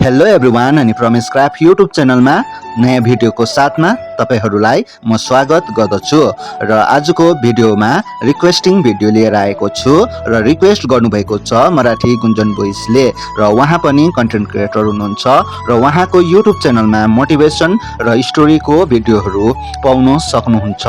Hello everyone अनि Pramesh craft YouTube च्यानलमा नयाँ भिडियोको साथमा तपाईहरुलाई म स्वागत गर्दछु र आजको भिडियोमा रिक्वेस्टिङ भिडियो लिएर आएको छु र रिक्वेस्ट गर्नुभएको छ मराठी गुन्जन बोइसले र उहाँ पनि कन्टेन्ट क्रिएटर हुनुहुन्छ र उहाँको युट्युब च्यानलमा मोटिभेसन र स्टोरीको भिडियोहरु पाउन सक्नुहुन्छ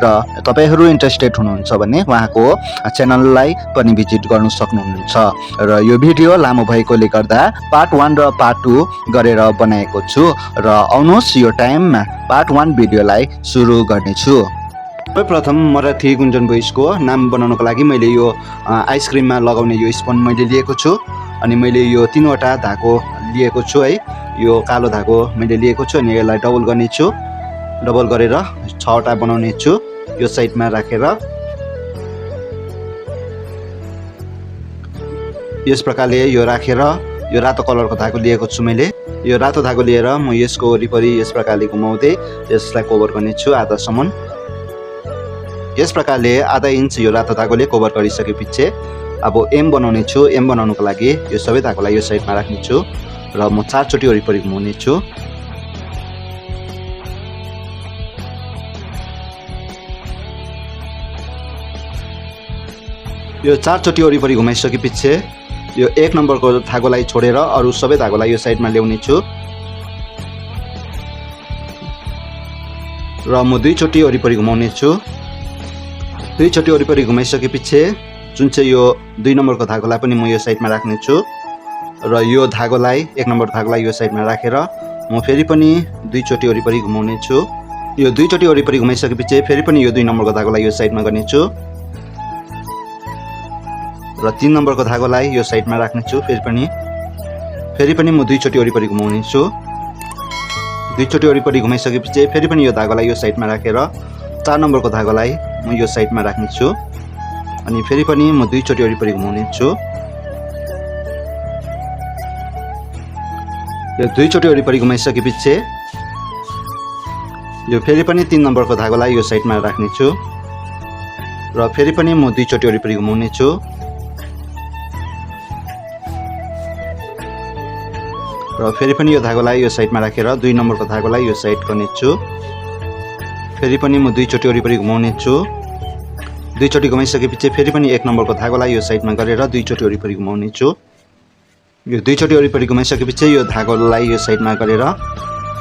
र तपाईहरु इन्ट्रेस्टेड हुनुहुन्छ भने उहाँको च्यानललाई पनि भिजिट गर्न सक्नुहुन्छ र यो भिडियो लामो भएकोले गर्दा पार्ट 1 र पार्ट 2 गरेर बनाएको छु र आउनुहोस् यो टाइममा पार्ट 1 भिडियोलाई सुरु गर्नेछु। सर्वप्रथम मराठी गुन्जन बोइसको नाम बनाउनको लागि मैले यो आइसक्रिममा लगाउने यो स्पुन मैले लिएको छु अनि मैले यो तीनवटा धागो लिएको छु है। यो कालो धागो मैले लिएको छु अनि यसलाई डबल गर्ने छु। डबल गरेर 6 वटा बनाउने छु यो साइडमा राखेर। यस प्रकारले यो राखेर यो रातो कलरको धागो लिएको छु मैले। यो रातो धागो लिएर म यसको वरिपरि यस प्रकारले घुमाउँदै यसलाई कभर गर्ने छु आधासम्म। यस प्रकारले आधा इन्च यो रातो धागोले कभर गरिसकेपछि अब एम बनाउने छु। एम बनाउनको लागि यो सबै धागोलाई यो साइडमा राख्ने छु र म 4 चोटी वरिपरि घुमाउने छु। यो 4 चोटी वरिपरि घुमाइसकेपछि यो 1 नम्बरको धागोलाई छोडेर अरु सबै धागोलाई यो साइडमा ल्याउने छु र म 2 चोटी वरिपरि घुमाउने छु। 2 चोटी वरिपरि घुमाइसकेपछि जुन चाहिँ यो 2 नम्बरको धागोलाई पनि म यो साइडमा राख्ने छु र यो धागोलाई 1 नम्बर धागोलाई यो साइडमा राखेर म फेरि पनि 2 चोटी वरिपरि घुमाउने छु। यो 2 चोटी वरिपरि घुमाइसकेपछि फेरि पनि यो 2 नम्बरको धागोलाई यो साइडमा गर्ने छु र 3 नम्बरको धागोलाई यो साइडमा राख्ने छु। फेरि पनि म 2 चोटी वरिपरि घुमाउने छु। 2 चोटी वरिपरि घुमाइसकेपछि फेरि पनि यो धागोलाई यो साइडमा राखेर 4 नम्बरको धागोलाई म यो साइडमा राख्ने छु अनि फेरि पनि म 2 चोटी वरिपरि घुमाउने छु। यो 2 चोटी वरिपरि घुमाइसकेपछि यो फेरि पनि 3 नम्बरको धागोलाई यो साइडमा राख्ने छु र फेरि पनि म 2 चोटी वरिपरि घुमाउने छु र फेरि पनि यो धागोलाई यो साइडमा राखेर 2 नम्बरको धागोलाई यो साइड गर्ने छु। फेरि पनि म 2 चोटी वरिपरि घुमाउने छु। 2 चोटी घुमाइसकेपछि फेरि पनि 1 नम्बरको धागोलाई यो साइडमा गरेर 2 चोटी वरिपरि घुमाउने छु। यो 2 चोटी वरिपरि घुमाइसकेपछि यो धागोलाई यो साइडमा गरेर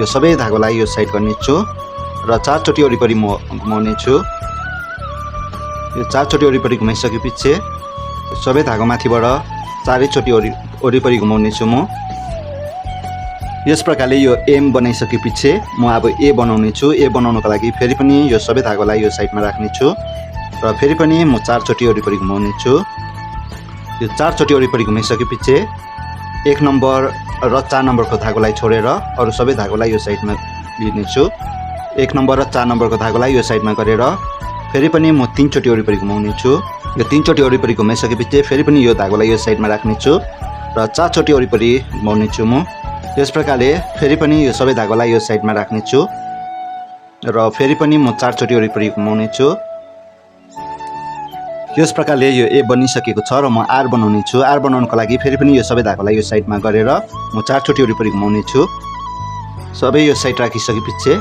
यो सबै धागोलाई यो साइड गर्ने छु र 4 चोटी वरिपरि म घुमाउने छु। यो 4 चोटी वरिपरि घुमाइसकेपछि सबै धागो माथिबाट 4 चोटी वरिपरि घुमाउने छु म। यस प्रकारले यो एम बनाइसकेपछि म अब ए बनाउने छु। ए बनाउनको लागि फेरि पनि यो सबै धागोलाई यो साइडमा राख्ने छु र फेरि पनि म 4 चोटी वरिपरि घुमाउने छु। यो 4 चोटी वरिपरि घुमाइसकेपछि 1 नम्बर र 4 नम्बरको धागोलाई छोडेर अरु सबै धागोलाई यो साइडमा लिने छु। 1 नम्बर र 4 नम्बरको धागोलाई यो साइडमा गरेर फेरि पनि म 3 चोटी वरिपरि घुमाउने छु। यो 3 चोटी वरिपरि घुमाइसकेपछि फेरि पनि यो धागोलाई यो साइडमा राख्ने छु र 4 चोटी वरिपरि घुमाउने छु म। यस प्रकारले फेरि पनि यो सबै धागोलाई यो साइडमा राख्ने छु र फेरि पनि म 4 चोटी वरिपरि घुमाउने छु। यस प्रकारले यो ए बनिसकेको छ र म आर बनाउने छु। आर बनाउनको लागि फेरि पनि यो सबै धागोलाई यो साइडमा गरेर म 4 चोटी वरिपरि घुमाउने छु। सबै यो साइड राखिसकेपछि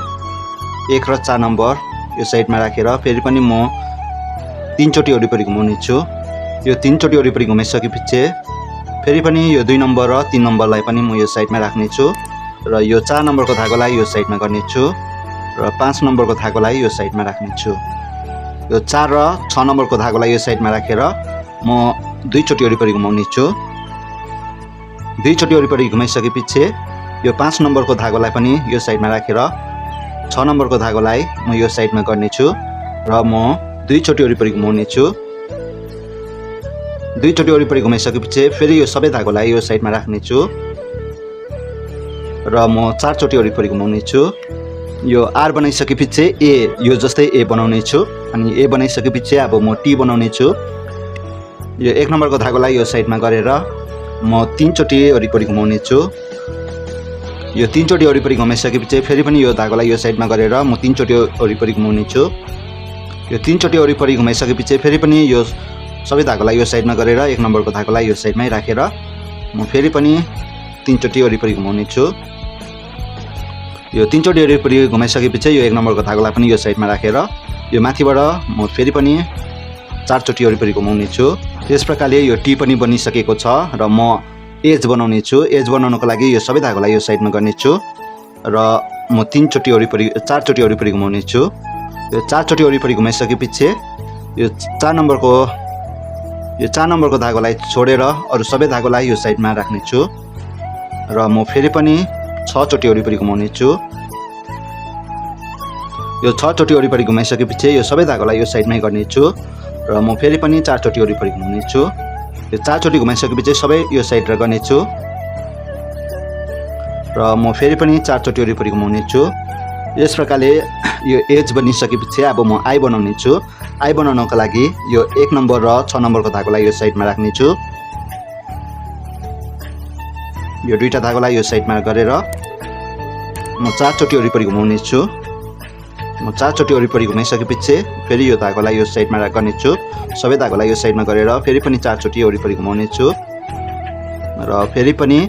1 र 4 नम्बर यो साइडमा राखेर फेरि पनि म 3 चोटी वरिपरि घुमाउने छु। यो 3 चोटी वरिपरि घुमाइसकेपछि फेरि पनि यो 2 नम्बर र 3 नम्बरलाई पनि म यो साइडमा राख्ने छु र यो 4 नम्बरको धागोलाई यो साइडमा गर्ने छु र 5 नम्बरको धागोलाई यो साइडमा राख्ने छु। यो 4 र 6 नम्बरको धागोलाई यो साइडमा राखेर म 2 चोटी वरिपरि घुमाउने छु। 2 चोटी वरिपरि घुमाइसकेपछि यो 5 नम्बरको धागोलाई पनि यो साइडमा राखेर 6 नम्बरको धागोलाई म यो साइडमा गर्ने छु र म 2 चोटी वरिपरि घुमाउने छु। 2 चोटी वरिपरि घुमाइसकेपछि फेरि यो सबै धागोलाई यो साइडमा राख्ने छु र म 4 चोटी वरिपरि घुमाउने छु। यो आर बनाइसकेपछि ए यो जस्तै ए बनाउने छु अनि ए बनाइसकेपछि अब म टी बनाउने छु। यो 1 नम्बरको धागोलाई यो साइडमा गरेर म 3 चोटी वरिपरि घुमाउने छु। यो 3 चोटी वरिपरि घुमाइसकेपछि फेरि पनि यो धागोलाई यो साइडमा गरेर म 3 चोटी वरिपरि घुमाउने छु। यो 3 चोटी वरिपरि घुमाइसकेपछि फेरि पनि यो सबै धागोलाई यो साइडमा गरेर 1 नम्बरको धागोलाई यो साइडमै राखेर म फेरि पनि 3 चोटि वरिपरि घुमाउने छु। यो 3 चोटि वरिपरि घुमाइसकेपछि यो 1 नम्बरको धागोलाई पनि यो साइडमा राखेर यो माथिबाट म फेरि पनि 4 चोटि वरिपरि घुमाउने छु। यस प्रकारले यो टी पनि बनिसकेको छ र म एज बनाउने छु। एज बनाउनको लागि यो सबै धागोलाई यो साइडमा गर्ने छु र म 4 चोटि वरिपरि घुमाउने छु। यो 4 चोटि वरिपरि घुमाइसकेपछि यो 4 नम्बरको धागोलाई छोडेर अरु सबै धागोलाई यो साइडमा राख्ने छु र म फेरि पनि 6 चोटि वरिपरि घुमाउने छु। यो 6 चोटि वरिपरि घुमाइसकेपछि यो सबै धागोलाई यो साइडमै गर्ने छु र म फेरि पनि 4 चोटि वरिपरि घुमाउने छु। यो 4 चोटि घुमाइसकेपछि सबै यो साइड र गर्ने छु र म फेरि पनि 4 चोटि वरिपरि घुमाउने छु। यस प्रकारले यो एज बनिसकेपछि अब म आई बनाउने छु। आई बनाउनको लागि यो 1 नम्बर र 6 नम्बरको धागोलाई यो साइडमा राख्ने छु। यो दुईटा धागोलाई यो साइडमा गरेर म 4 चोटि वरिपरि घुमाउने छु। म 4 चोटि वरिपरि घुमाइसकेपछि फेरि यो धागोलाई यो साइडमा गर्ने छु। सबै धागोलाई यो साइडमा गरेर फेरि पनि 4 चोटि वरिपरि घुमाउने छु र फेरि पनि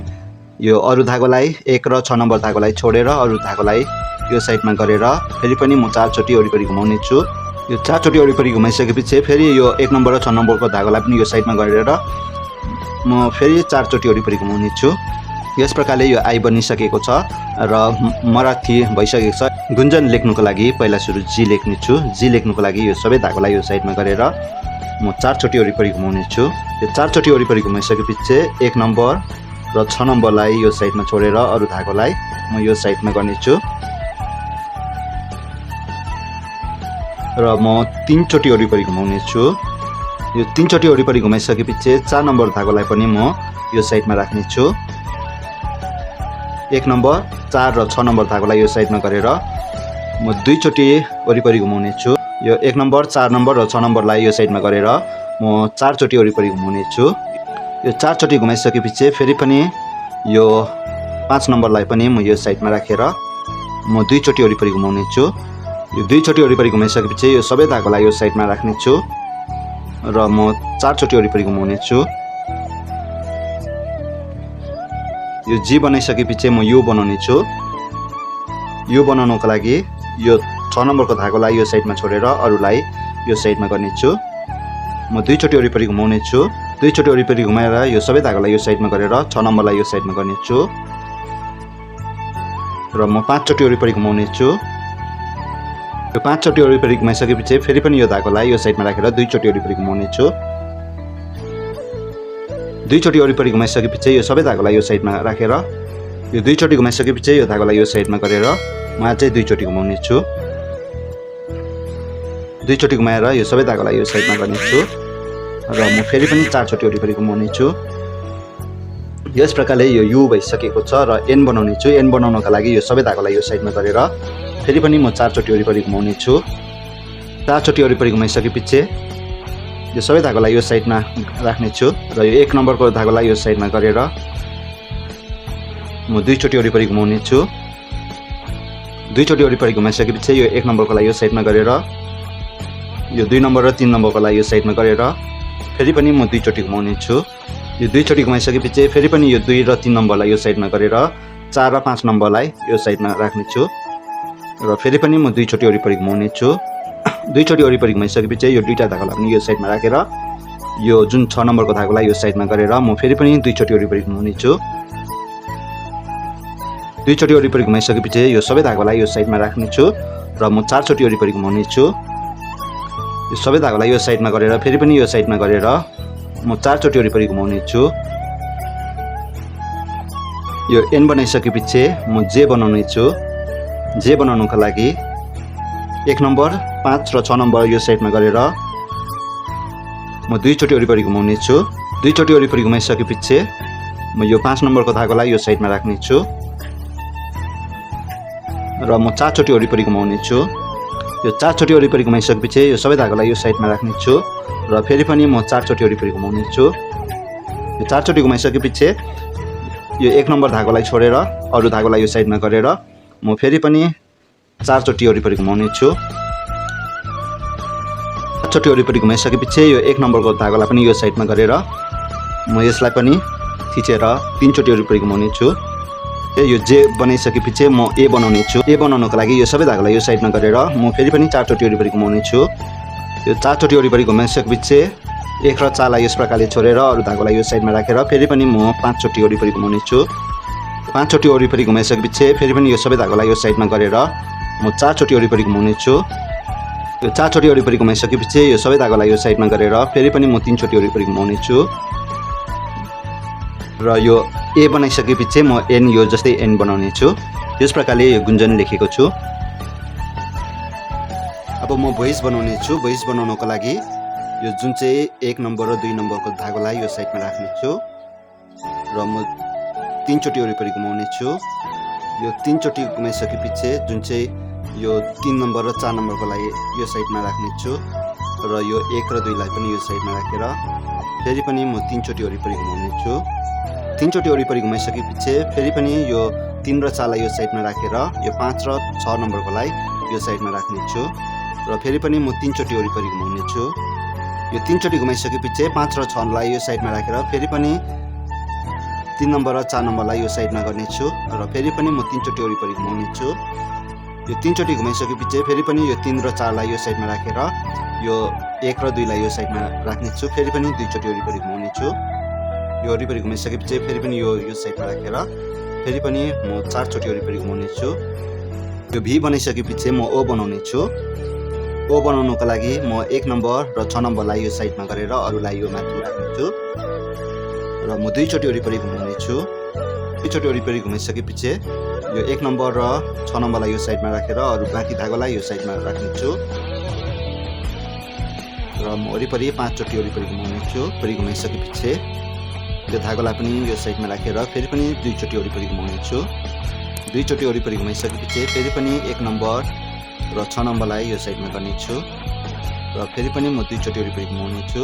यो अरु धागोलाई 1 र 6 नम्बर धागोलाई छोडेर अरु धागोलाई यो साइडमा गरेर फेरि पनि म 4 चोटि वरिपरि घुमाउने छु। यो 4 चोटि वरिपरि घुमाइसकेपछि फेरि यो 1 नम्बर र 6 नम्बरको धागोलाई पनि यो साइडमा गरेर म फेरि 4 चोटि वरिपरि घुमाउने छु। यस प्रकारले यो आई बनिसकेको छ र मराठी भइसकेको छ। गुन्जन लेख्नुको लागि पहिला सुरु जी लेख्ने छु। जी लेख्नुको लागि यो सबै धागोलाई यो साइडमा गरेर म 4 चोटि वरिपरि घुमाउने छु। यो 4 चोटि वरिपरि घुमाइसकेपछि 1 नम्बर र 6 नम्बरलाई यो साइडमा छोडेर अरु धागोलाई म यो साइडमा गर्ने छु र म 3 चोटि वरिपरि घुमाउने छु। यो 3 चोटि वरिपरि घुमाइसकेपछि 4 नम्बर धागोलाई पनि म यो साइडमा राख्ने छु। 1 नम्बर 4 र 6 नम्बर धागोलाई यो साइडमा गरेर म 2 चोटि वरिपरि घुमाउने छु। यो 1 नम्बर 4 नम्बर र 6 नम्बरलाई यो साइडमा गरेर म 4 चोटि वरिपरि घुमाउने छु। यो 4 चोटि घुमाइसकेपछि फेरि पनि यो 5 नम्बरलाई पनि म यो साइडमा राखेर म 2 चोटि वरिपरि घुमाउने छु। यो 2 चोटि वरिपरि घुमाइसकेपछि यो सबै धागोलाई यो साइडमा राख्ने छु र म 4 चोटि वरिपरि घुमाउने छु। यो जी बनाइसकेपछि म यु बनाउने छु। यु बनाउनको लागि यो 6 नम्बरको धागोलाई यो साइडमा छोडेर अरुलाई यो साइडमा गर्ने छु। म 2 चोटि वरिपरि घुमाउने छु। 2 चोटि वरिपरि घुमाएर यो सबै धागोलाई यो साइडमा गरेर 6 नम्बरलाई यो साइडमा गर्ने छु र म 5 चोटि वरिपरि घुमाउने छु। यो 5 चोटि वरिपरि घुमाइसकेपछि फेरि पनि यो धागोलाई यो साइडमा राखेर 2 चोटि वरिपरि घुमाउने छु। 2 चोटि वरिपरि घुमाइसकेपछि यो सबै धागोलाई यो साइडमा राखेर यो 2 चोटि घुमाइसकेपछि यो धागोलाई यो साइडमा गरेर म अझै 2 चोटि घुमाउने छु। 2 चोटि घुमाएर यो सबै धागोलाई यो साइडमा गर्ने छु र म फेरि पनि 4 चोटि वरिपरि घुमाउने छु। यस प्रकारले यो यु भइसकेको छ र एन बनाउने छु। एन बनाउनका लागि यो सबै धागोलाई यो साइडमा गरेर फेरि पनि म 4 चोटि वरिपरि घुमाउने छु। 4 चोटि वरिपरि घुमाइसकेपछि यो सबै धागोलाई यो साइडमा राख्ने छु र यो 1 नम्बरको धागोलाई यो साइडमा गरेर म 2 चोटि वरिपरि घुमाउने छु। 2 चोटि वरिपरि घुमाइसकेपछि यो 1 नम्बरकोलाई यो साइडमा गरेर यो 2 नम्बर र 3 नम्बरकोलाई यो साइडमा गरेर फेरि पनि म 2 चोटि घुमाउने छु। यो 2 चोटि घुमाइसकेपछि फेरि पनि यो 2 र 3 नम्बरलाई यो साइडमा गरेर 4 र 5 नम्बरलाई यो साइडमा राख्ने छु र फेरि पनि म 2 चोटि वरिपरि घुमाउने छु। 2 चोटि वरिपरि घुमाइसकेपछि यो दुईटा धागोलाई पनि यो साइडमा राखेर यो जुन 6 नम्बरको धागोलाई यो साइडमा गरेर म फेरि पनि 2 चोटि वरिपरि घुमाउने छु। 2 चोटि वरिपरि घुमाइसकेपछि यो सबै धागोलाई यो साइडमा राख्ने छु र म 4 चोटि वरिपरि घुमाउने छु। यो सबै धागोलाई यो साइडमा गरेर फेरि पनि यो साइडमा गरेर म 4 चोटि वरिपरि घुमाउने छु। यो एन बनाइसकेपछि म जे बनाउने छु। जे बनाउनुको लागि 1 नम्बर 5 र 6 नम्बर यो साइडमा गरेर म 2 चोटि वरिपरि घुमाउने छु। 2 चोटि वरिपरि घुमाइसकेपछि म यो 5 नम्बरको धागोलाई यो साइडमा राख्ने छु र म 4 चोटि वरिपरि घुमाउने छु। यो 4 चोटि वरिपरि घुमाइसकेपछि यो सबै धागोलाई यो साइडमा राख्ने छु र फेरि पनि म 4 चोटि वरिपरि घुमाउने छु। यो 4 चोटि घुमाइसकेपछि यो 1 नम्बर धागोलाई छोडेर अरु धागोलाई यो साइडमा गरेर म फेरि पनि 4 चोटि वरिपरि घुमाउने छु। 4 चोटि वरिपरि घुमाइसकेपछि यो 1 नम्बरको धागोलाई पनि यो साइडमा गरेर म यसलाई पनि थिचेर 3 चोटि वरिपरि घुमाउने छु। यो जे बनाइसकेपछि म ए बनाउने छु। ए बनाउनको लागि यो सबै धागोलाई यो साइडमा गरेर म फेरि पनि 4 चोटि वरिपरि घुमाउने छु। यो 4 चोटि वरिपरि घुमाइसकेपछि 1 र 4 लाई यस प्रकारले छोडेर अरु धागोलाई यो साइडमा राखेर फेरि पनि म 5 चोटि वरिपरि घुमाउने छु। 5 चोटि वरिपरि घुमाइसकेपछि फेरि पनि यो सबै धागोलाई यो साइडमा गरेर म 4 चोटि वरिपरि घुमाउने छु। यो 4 चोटि वरिपरि घुमाइसकेपछि यो सबै धागोलाई यो साइडमा गरेर फेरि पनि म 3 चोटि वरिपरि घुमाउने छु। र यो ए बनाइसकेपछि म एन यो जस्तै एन बनाउने छु। यस प्रकारले यो गुन्जन लेखेको छु। अब म भोइस बनाउने छु। भोइस बनाउनको लागि यो जुन चाहिँ 1 नम्बर र 2 नम्बरको धागोलाई यो साइडमा राख्ने छु र म 3 चोटि वरिपरि घुमाउने छु। यो 3 चोटि घुमाइसकेपछि जुन चाहिँ यो 3 नम्बर र 4 नम्बरकोलाई यो साइडमा राख्ने छु र यो 1 र 2 लाई पनि यो साइडमा राखेर फेरि पनि म 3 चोटि वरिपरि घुमाउने छु। 3 चोटि वरिपरि घुमाइसकेपछि फेरि पनि यो 3 र 4 लाई यो साइडमा राखेर यो 5 र 6 नम्बरकोलाई यो साइडमा राख्ने छु र फेरि पनि म 3 चोटि वरिपरि घुमाउने छु। यो 3 चोटि घुमाइसकेपछि 5 र 6 लाई यो साइडमा राखेर फेरि पनि 3 नम्बर र 4 नम्बरलाई यो साइडमा गर्ने छु र फेरि पनि म 3 चोटि वरिपरि घुमाउने छु। यो 3 चोटि घुमाइसकेपछि फेरि पनि यो 3 र 4 लाई यो साइडमा राखेर यो 1 र 2 लाई यो साइडमा राख्ने छु। फेरि पनि 2 चोटि वरिपरि घुमाउने छु। यो वरिपरि घुमाइसकेपछि फेरि पनि यो साइडमा राखेर फेरि पनि म 4 चोटि वरिपरि घुमाउने छु। यो भी बनाइसकेपछि म ओ बनाउने छु। ओ बनाउनको लागि म 1 नम्बर र 6 नम्बरलाई यो साइडमा गरेर अरुलाई यो माथि राख्ने छु र म 2 चोटि वरिपरि घुमाउने छु। 2 चोटि वरिपरि घुमाइसकेपछि यो 1 नम्बर र 6 नम्बरलाई यो साइडमा राखेर अरु बाँकी धागोलाई यो साइडमा राख्ने छु र म वरिपरि 5 चोटि वरिपरि घुमाउने छु। वरिपरि घुमाइसकेपछि यो धागोलाई पनि यो साइडमा राखेर फेरि पनि 2 चोटि वरिपरि घुमाउने छु। 2 चोटि वरिपरि घुमाइसकेपछि फेरि पनि 1 नम्बर र 6 नम्बरलाई यो साइडमा गर्ने छु र फेरि पनि म 2 चोटि वरिपरि घुमाउने छु।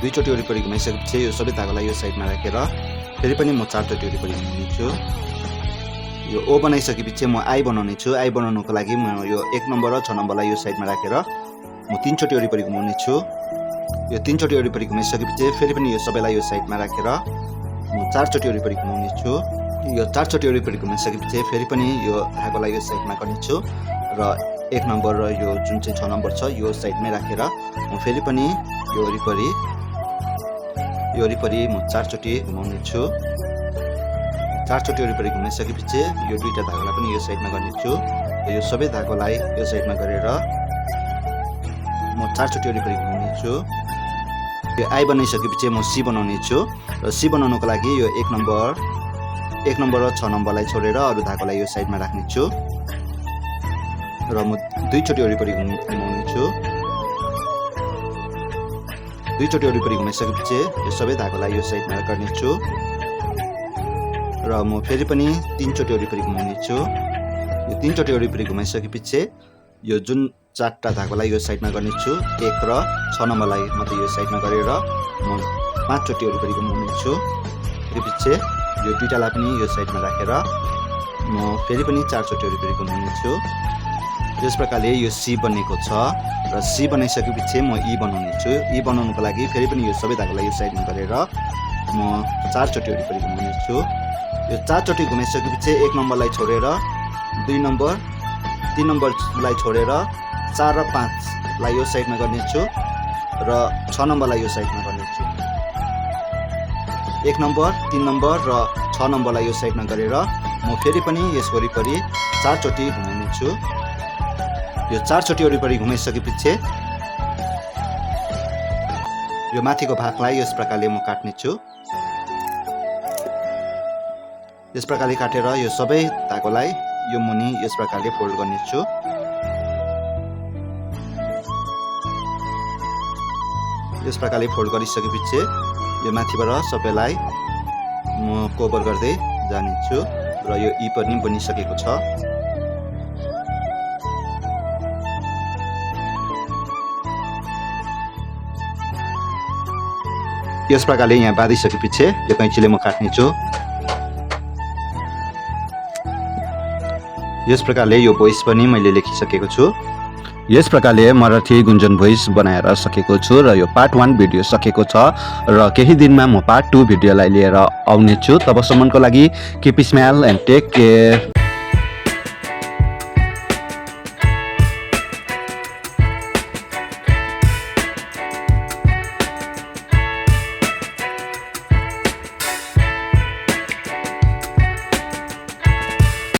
2 चोटि वरिपरि घुमाइसकेपछि यो सबै धागोलाई यो साइडमा राखेर फेरि पनि म 4 चोटि वरिपरि घुमाउने छु। यो ओ बनाइसकेपछि म आई बनाउने छु। आई बनाउनको लागि म यो 1 नम्बर र 6 नम्बरलाई यो साइडमा राखेर म 3 चोटि वरिपरि घुमाउने छु। यो 3 चोटि वरिपरि घुमाइसकेपछि फेरि पनि यो सबैलाई यो साइडमा राखेर म 4 चोटि वरिपरि घुमाउने छु। यो 4 चोटि वरिपरि घुमाइसकेपछि फेरि पनि यो धागोलाई यो साइडमा गर्ने छु र 1 नम्बर र यो जुन चाहिँ 6 नम्बर छ यो साइडमै राखेर म फेरि पनि यो वरिपरि म 4 चोटि घुमाउने छु। 4 चोटि वरिपरि घुमाइसकेपछि यो दुईटा धागोलाई पनि यो साइडमा गर्ने छु। यो सबै धागोलाई यो साइडमा गरेर म 4 चोटि वरिपरि घुमाउने छु। यो आई बनाइसकेपछि म सी बनाउने छु र सी बनाउनको लागि यो 1 नम्बर र 6 नम्बरलाई छोडेर अरु धागोलाई यो साइडमा राख्ने छु र म 2 चोटि वरिपरि घुमाउने छु। 2 चोटि वरिपरि घुमाइसकेपछि यो सबै धागोलाई यो साइडमा गर्ने छु र म फेरि पनि 3 चोटि वरिपरि घुमाउने छु। यो 3 चोटि वरिपरि घुमाइसकेपछि यो जुन 4टा धागोलाई यो साइडमा गर्ने छु। 1 र 6 नम्बरलाई मात्रै यो साइडमा गरेर म 5 चोटि वरिपरि घुमाउने छु। त्यसपछि यो दुईटालाई पनि यो साइडमा राखेर म फेरि पनि 4 चोटि वरिपरि घुमाउने छु। यस प्रकारले यो सी बनेको छ र सी बनाइसकेपछि म ई बनाउने छु। ई बनाउनको लागि फेरि पनि यो सबै धागोलाई यो साइडमा गरेर म 4 चोटि वरिपरि घुमाउने छु। यो 4 चोटि घुमाइसकेपछि 1 नम्बरलाई छोडेर 2 नम्बर 3 नम्बरलाई छोडेर 4 र 5 लाई यो साइडमा गर्ने छु र 6 नम्बरलाई यो साइडमा गर्ने छु। 1 नम्बर 3 नम्बर र 6 नम्बरलाई यो साइडमा गरेर म फेरि पनि यस वरिपरि 4 चोटि घुमाउने छु। यो 4 चोटि वरिपरि घुमाइसकेपछि यो माथिको भागलाई यस प्रकारले म काट्ने छु। यस प्रकारले काटेर यो सबै धागोलाई यो मुनि यस प्रकारले फोल्ड गर्ने छु। यस प्रकारले फोल्ड गरिसकेपछि यो माथिबाट सबैलाई म कभर गर्दै जाने छु र यो ई पनि बनिसकेको छ। यस प्रकारले यहाँ बाँधिसकेपछि यो कैँचीले म काट्ने छु। यस प्रकारले यो भोइस पनि मैले लेखिसकेको छु। यस प्रकारले मराठी गुन्जन भोइस बनाएर सकेको छु र यो पार्ट 1 भिडियो सकेको छ र केही दिनमा म पार्ट 2 भिडियोलाई लिएर आउने छु। तबसम्मको लागि keep smile and take care.